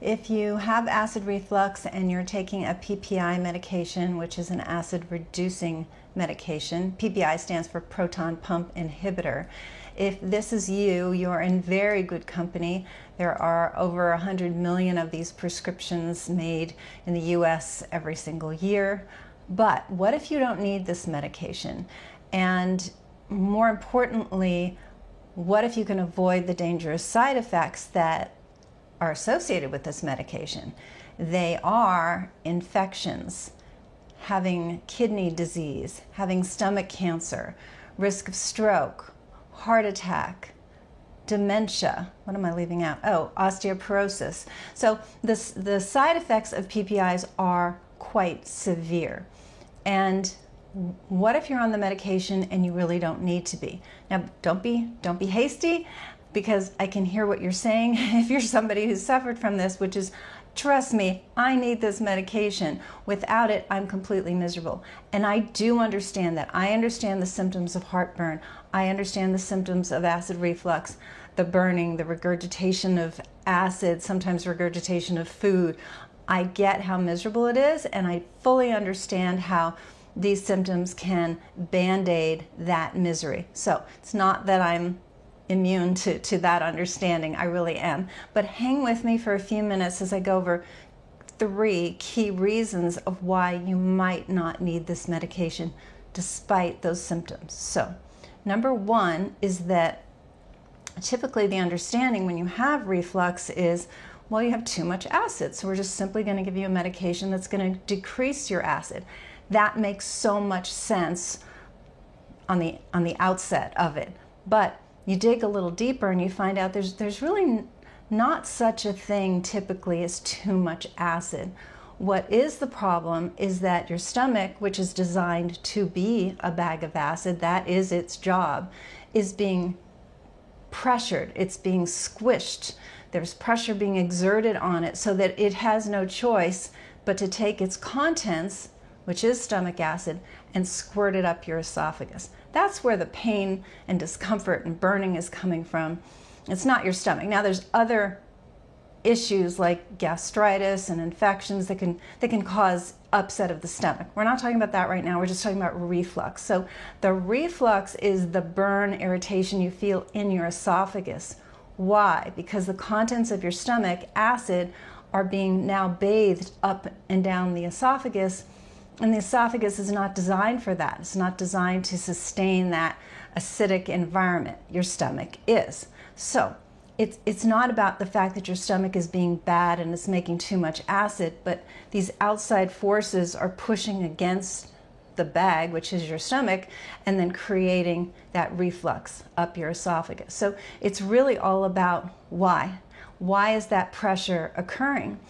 If you have acid reflux and you're taking a PPI medication, which is an acid reducing medication, PPI stands for proton pump inhibitor. If this is you, you're in very good company. There are over 100 million of these prescriptions made in the US every single year. But what if you don't need this medication? And more importantly, what if you can avoid the dangerous side effects that are associated with this medication? They are infections, having kidney disease, having stomach cancer, risk of stroke, heart attack, dementia. What am I leaving out? Oh, osteoporosis. So the side effects of PPIs are quite severe. And what if you're on the medication and you really don't need to be? Now, don't be hasty, because I can hear what you're saying. If you're somebody who's suffered from this, which is, trust me, I need this medication. Without it, I'm completely miserable. And I do understand that. I understand the symptoms of heartburn. I understand the symptoms of acid reflux, the burning, the regurgitation of acid, sometimes regurgitation of food. I get how miserable it is, and I fully understand how these symptoms can band-aid that misery. So it's not that I'm immune to that understanding. I really am. But hang with me for a few minutes as I go over 3 key reasons of why you might not need this medication despite those symptoms. So, number 1 is that typically the understanding when you have reflux is, well, you have too much acid, so we're just simply going to give you a medication that's going to decrease your acid. That makes so much sense on the outset of it. But you dig a little deeper and you find out there's really not such a thing typically as too much acid. What is the problem is that your stomach, which is designed to be a bag of acid, that is its job, is being pressured, it's being squished. There's pressure being exerted on it so that it has no choice but to take its contents, which is stomach acid, and squirt it up your esophagus. That's where the pain and discomfort and burning is coming from. It's not your stomach. Now there's other issues like gastritis and infections that can cause upset of the stomach. We're not talking about that right now. We're just talking about reflux. So the reflux is the burn, irritation you feel in your esophagus. Why? Because the contents of your stomach, acid, are being now bathed up and down the esophagus. And the esophagus is not designed for that. It's not designed to sustain that acidic environment. Your stomach is. So it's not about the fact that your stomach is being bad and it's making too much acid, but these outside forces are pushing against the bag, which is your stomach, and then creating that reflux up your esophagus. So it's really all about why. Why is that pressure occurring?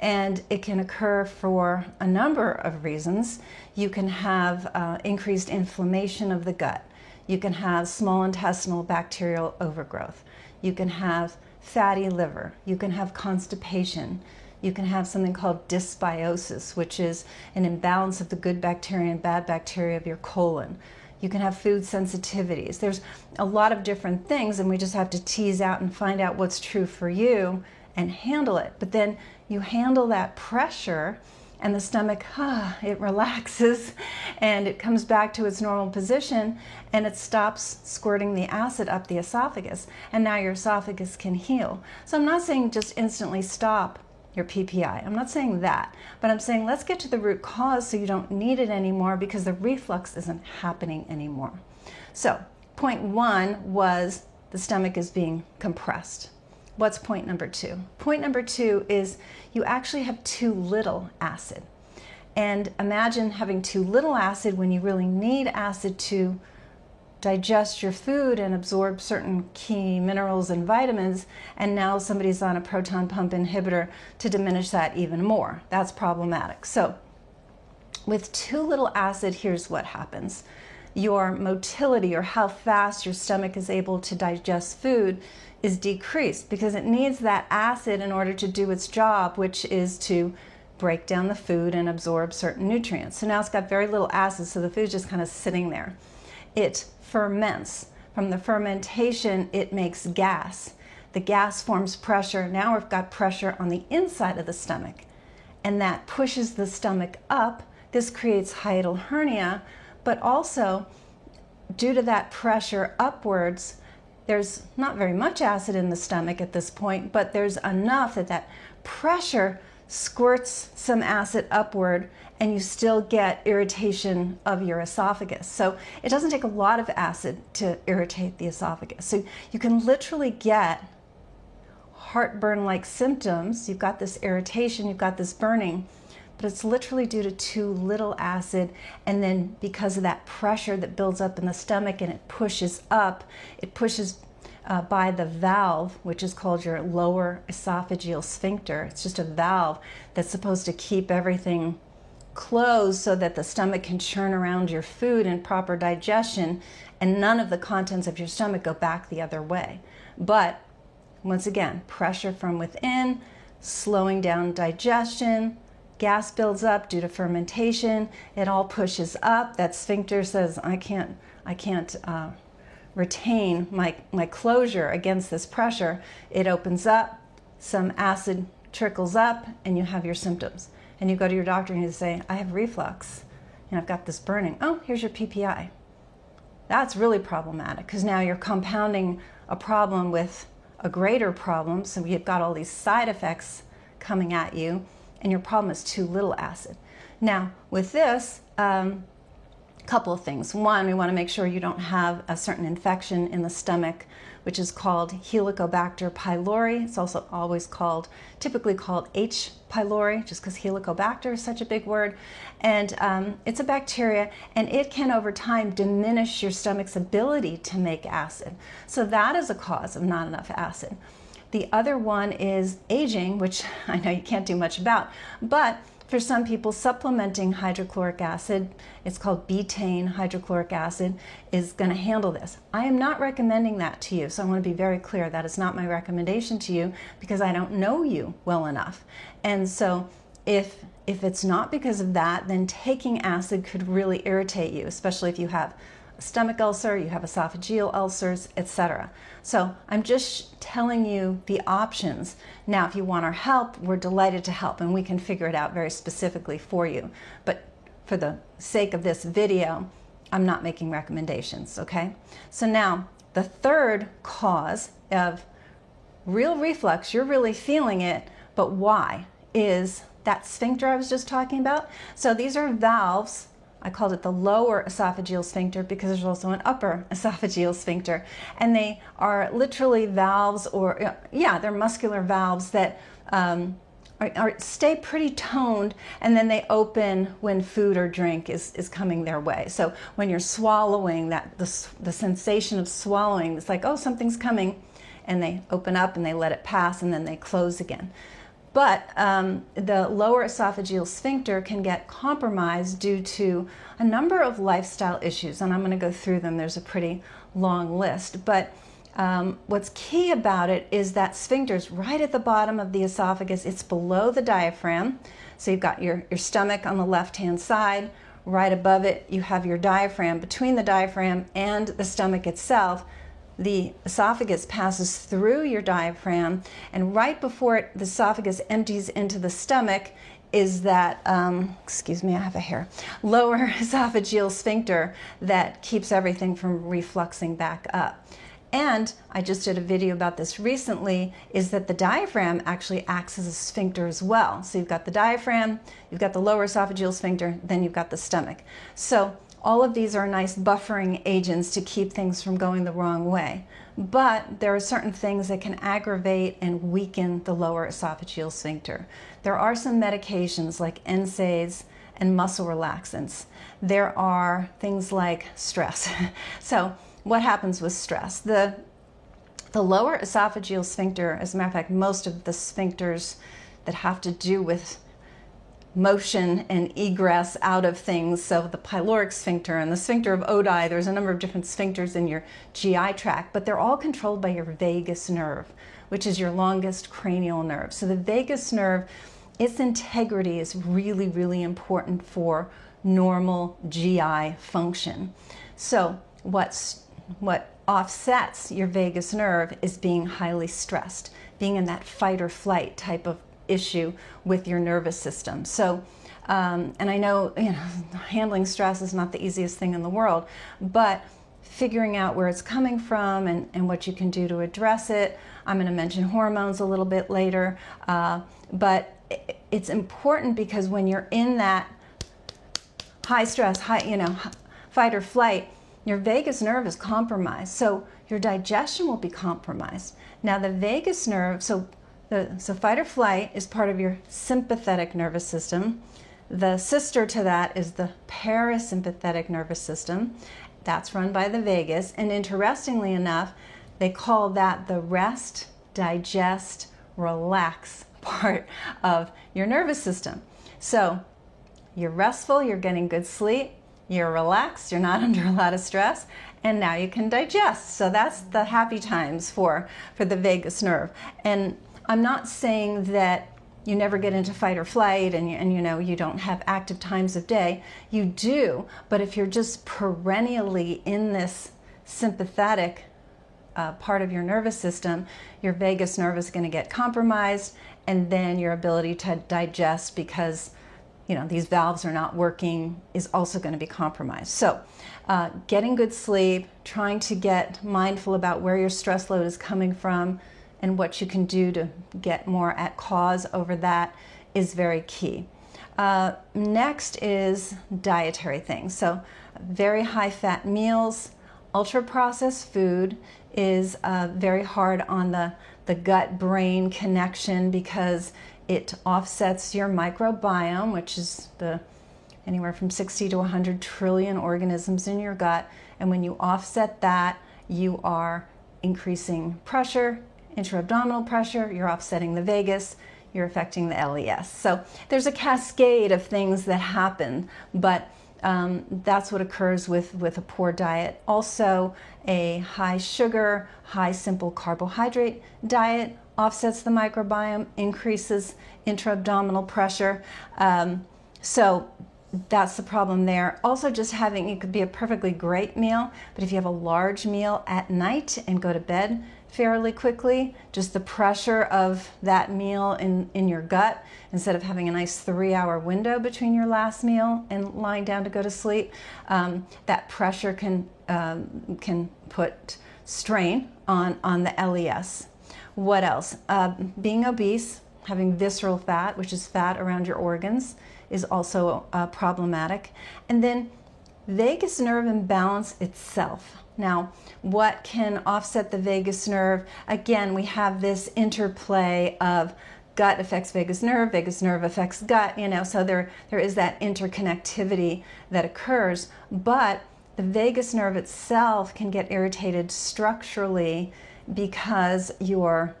And it can occur for a number of reasons. You can have increased inflammation of the gut. You can have small intestinal bacterial overgrowth. You can have fatty liver. You can have constipation. You can have something called dysbiosis, which is an imbalance of the good bacteria and bad bacteria of your colon. You can have food sensitivities. There's a lot of different things, and we just have to tease out and find out what's true for you and handle it. But then you handle that pressure and the stomach, it relaxes and it comes back to its normal position and it stops squirting the acid up the esophagus, and now your esophagus can heal. So I'm not saying just instantly stop your PPI. I'm not saying that, but I'm saying let's get to the root cause so you don't need it anymore because the reflux isn't happening anymore. So point 1 was the stomach is being compressed. What's point number 2? Point number 2 is you actually have too little acid. And imagine having too little acid when you really need acid to digest your food and absorb certain key minerals and vitamins, and now somebody's on a proton pump inhibitor to diminish that even more. That's problematic. So with too little acid, here's what happens. Your motility, or how fast your stomach is able to digest food, is decreased because it needs that acid in order to do its job, which is to break down the food and absorb certain nutrients. So now it's got very little acid, so the food's just kind of sitting there. It ferments. From the fermentation, it makes gas. the gas forms pressure. Now we've got pressure on the inside of the stomach, and that pushes the stomach up. This creates hiatal hernia, but also due to that pressure upwards, there's not very much acid in the stomach at this point, but there's enough that that pressure squirts some acid upward, and you still get irritation of your esophagus. So it doesn't take a lot of acid to irritate the esophagus. So you can literally get heartburn-like symptoms. You've got this irritation, you've got this burning, but it's literally due to too little acid, and then because of that pressure that builds up in the stomach and it pushes up, it pushes by the valve, which is called your lower esophageal sphincter. It's just a valve that's supposed to keep everything closed so that the stomach can churn around your food in proper digestion, and none of the contents of your stomach go back the other way. But once again, pressure from within, slowing down digestion, gas builds up due to fermentation, it all pushes up. That sphincter says, I can't retain my closure against this pressure. It opens up, some acid trickles up, and you have your symptoms. And you go to your doctor and you say, I have reflux, and I've got this burning. Oh, here's your PPI. That's really problematic, because now you're compounding a problem with a greater problem, so you've got all these side effects coming at you, and your problem is too little acid. Now, with this, couple of things. One, we want to make sure you don't have a certain infection in the stomach, which is called Helicobacter pylori. It's also typically called H. pylori, just because Helicobacter is such a big word. And it's a bacteria, and it can over time diminish your stomach's ability to make acid. So that is a cause of not enough acid. The other one is aging, which I know you can't do much about, but for some people, supplementing hydrochloric acid, it's called betaine hydrochloric acid, is going to handle this. I am not recommending that to you, so I want to be very clear. That is not my recommendation to you, because I don't know you well enough. And so if it's not because of that, then taking acid could really irritate you, especially if you have a stomach ulcer, you have esophageal ulcers, etc. So I'm just telling you the options. Now, if you want our help, we're delighted to help, and we can figure it out very specifically for you. But for the sake of this video, I'm not making recommendations, okay? So now, the third cause of real reflux, you're really feeling it, but why? Is that sphincter I was just talking about. So these are valves. I called it the lower esophageal sphincter because there's also an upper esophageal sphincter. And they are literally valves, or they're muscular valves that stay pretty toned, and then they open when food or drink is coming their way. So when you're swallowing, the sensation of swallowing, it's like, oh, something's coming, and they open up and they let it pass, and then they close again. But the lower esophageal sphincter can get compromised due to a number of lifestyle issues, and I'm going to go through them. There's a pretty long list. But what's key about it is that sphincter is right at the bottom of the esophagus. It's below the diaphragm. So you've got your stomach on the left-hand side. Right above it, you have your diaphragm. Between the diaphragm and the stomach itself, the esophagus passes through your diaphragm, and right before the esophagus empties into the stomach is that, excuse me, I have a hair, lower esophageal sphincter that keeps everything from refluxing back up. And I just did a video about this recently, is that the diaphragm actually acts as a sphincter as well. So you've got the diaphragm, you've got the lower esophageal sphincter, then you've got the stomach. So all of these are nice buffering agents to keep things from going the wrong way. But there are certain things that can aggravate and weaken the lower esophageal sphincter. There are some medications like NSAIDs and muscle relaxants. There are things like stress. So what happens with stress? The lower esophageal sphincter, as a matter of fact, most of the sphincters that have to do with motion and egress out of things, so the pyloric sphincter and the sphincter of Oddi, there's a number of different sphincters in your GI tract, but they're all controlled by your vagus nerve, which is your longest cranial nerve. So the vagus nerve, its integrity is really, really important for normal GI function. So what what offsets your vagus nerve is being highly stressed, being in that fight or flight type of issue with your nervous system. So, and I know, handling stress is not the easiest thing in the world, but figuring out where it's coming from and what you can do to address it. I'm going to mention hormones a little bit later, but it's important because when you're in that high stress, fight or flight, your vagus nerve is compromised, so your digestion will be compromised. Now the vagus nerve, so fight or flight is part of your sympathetic nervous system. The sister to that is the parasympathetic nervous system. That's run by the vagus, and interestingly enough, they call that the rest, digest, relax part of your nervous system. So you're restful, you're getting good sleep, you're relaxed, you're not under a lot of stress, and now you can digest. So that's the happy times for the vagus nerve. And I'm not saying that you never get into fight or flight and you don't have active times of day. You do, but if you're just perennially in this sympathetic part of your nervous system, your vagus nerve is going to get compromised, and then your ability to digest, because these valves are not working, is also going to be compromised. So getting good sleep, trying to get mindful about where your stress load is coming from and what you can do to get more at cause over that is very key. Next is dietary things. So very high fat meals, ultra processed food is very hard on the gut-brain connection because it offsets your microbiome, which is anywhere from 60 to 100 trillion organisms in your gut. And when you offset that, you are increasing pressure, intra-abdominal pressure, you're offsetting the vagus, you're affecting the LES. So there's a cascade of things that happen, but that's what occurs with a poor diet. Also, a high sugar, high simple carbohydrate diet offsets the microbiome, increases intra-abdominal pressure. So that's the problem there. Also, just having, it could be a perfectly great meal, but if you have a large meal at night and go to bed fairly quickly, just the pressure of that meal in your gut, instead of having a nice 3-hour window between your last meal and lying down to go to sleep, that pressure can put strain on the LES. What else? Being obese, having visceral fat, which is fat around your organs, is also problematic. And then vagus nerve imbalance itself. Now, what can offset the vagus nerve? Again, we have this interplay of gut affects vagus nerve affects gut, so there is that interconnectivity that occurs, but the vagus nerve itself can get irritated structurally because your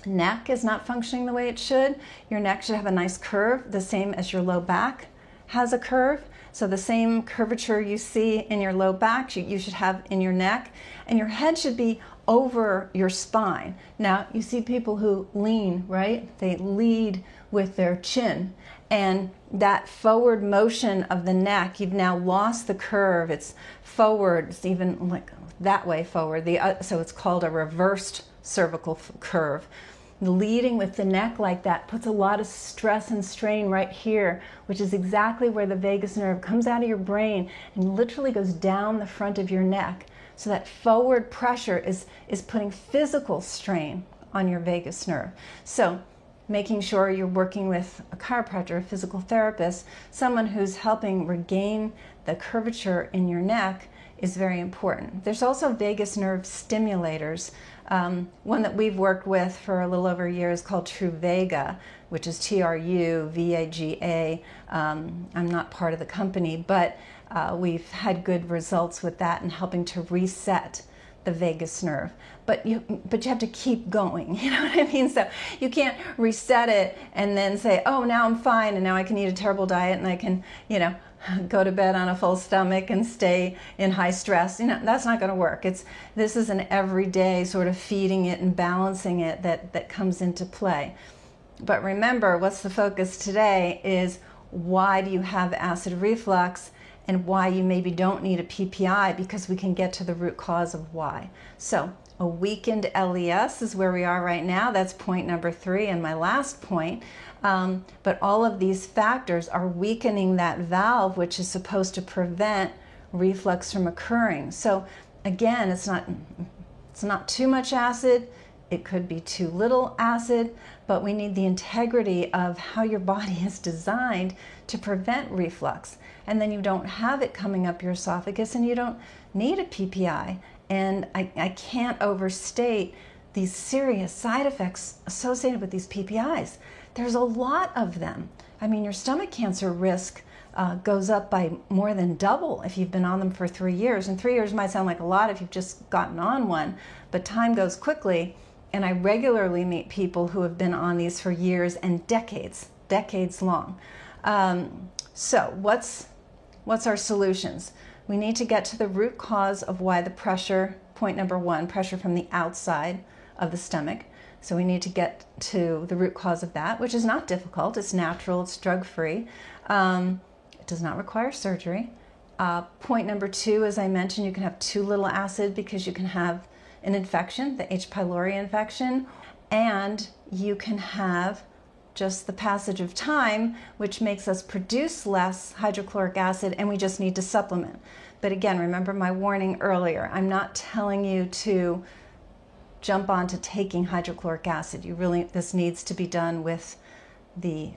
neck is not functioning the way it should. Your neck should have a nice curve, the same as your low back has a curve. So the same curvature you see in your low back, you should have in your neck, and your head should be over your spine. Now, you see people who lean, right? They lead with their chin, and that forward motion of the neck, you've now lost the curve. It's forward, it's even like that way forward. So it's called a reversed cervical curve. Leading with the neck like that puts a lot of stress and strain right here, which is exactly where the vagus nerve comes out of your brain and literally goes down the front of your neck. So that forward pressure is putting physical strain on your vagus nerve. So making sure you're working with a chiropractor, a physical therapist, someone who's helping regain the curvature in your neck is very important. There's also vagus nerve stimulators. One that we've worked with for a little over a year is called Truvaga, which is Truvaga. I'm not part of the company, but we've had good results with that in helping to reset the vagus nerve. But you have to keep going, you know what I mean? So you can't reset it and then say, oh, now I'm fine and now I can eat a terrible diet and I can, go to bed on a full stomach and stay in high stress. That's not going to work. This is an everyday sort of feeding it and balancing it that comes into play. But remember, what's the focus today is why do you have acid reflux, and why you maybe don't need a PPI, because we can get to the root cause of why. So a weakened LES is where we are right now. That's point number 3 and my last point. But all of these factors are weakening that valve, which is supposed to prevent reflux from occurring. So again, it's not too much acid. It could be too little acid, but we need the integrity of how your body is designed to prevent reflux. And then you don't have it coming up your esophagus, and you don't need a PPI. And I can't overstate these serious side effects associated with these PPIs. There's a lot of them. I mean, your stomach cancer risk goes up by more than double if you've been on them for 3 years. And 3 years might sound like a lot if you've just gotten on one, but time goes quickly. And I regularly meet people who have been on these for years and decades long. So what's our solutions? We need to get to the root cause of why the pressure, point number 1, pressure from the outside of the stomach. So we need to get to the root cause of that, which is not difficult. It's natural, it's drug-free. It does not require surgery. Point number 2, as I mentioned, you can have too little acid because you can have an infection, the H. pylori infection, and you can have just the passage of time, which makes us produce less hydrochloric acid, and we just need to supplement. But again, remember my warning earlier. I'm not telling you to jump on to taking hydrochloric acid. This needs to be done with the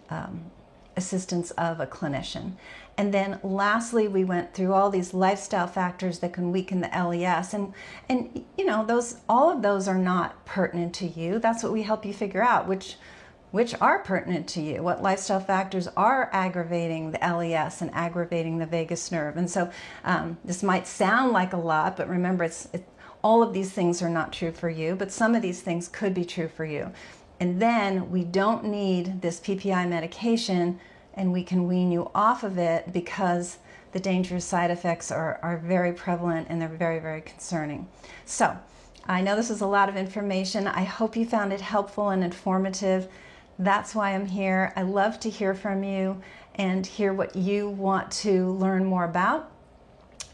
assistance of a clinician. And then lastly, we went through all these lifestyle factors that can weaken the LES. And you know, all of those are not pertinent to you. That's what we help you figure out, which are pertinent to you, what lifestyle factors are aggravating the LES and aggravating the vagus nerve. And so this might sound like a lot, but remember, all of these things are not true for you, but some of these things could be true for you. And then we don't need this PPI medication, and we can wean you off of it, because the dangerous side effects are very prevalent and they're very, very concerning. So I know this is a lot of information. I hope you found it helpful and informative. That's why I'm here. I love to hear from you and hear what you want to learn more about.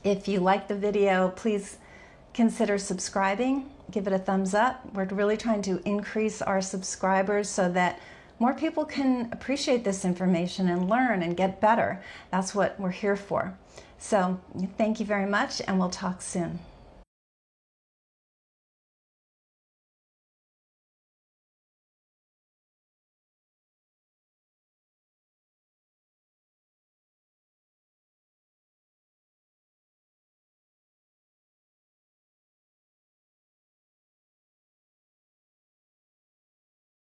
If you like the video, please consider subscribing. Give it a thumbs up. We're really trying to increase our subscribers so that more people can appreciate this information and learn and get better. That's what we're here for. So thank you very much, and we'll talk soon.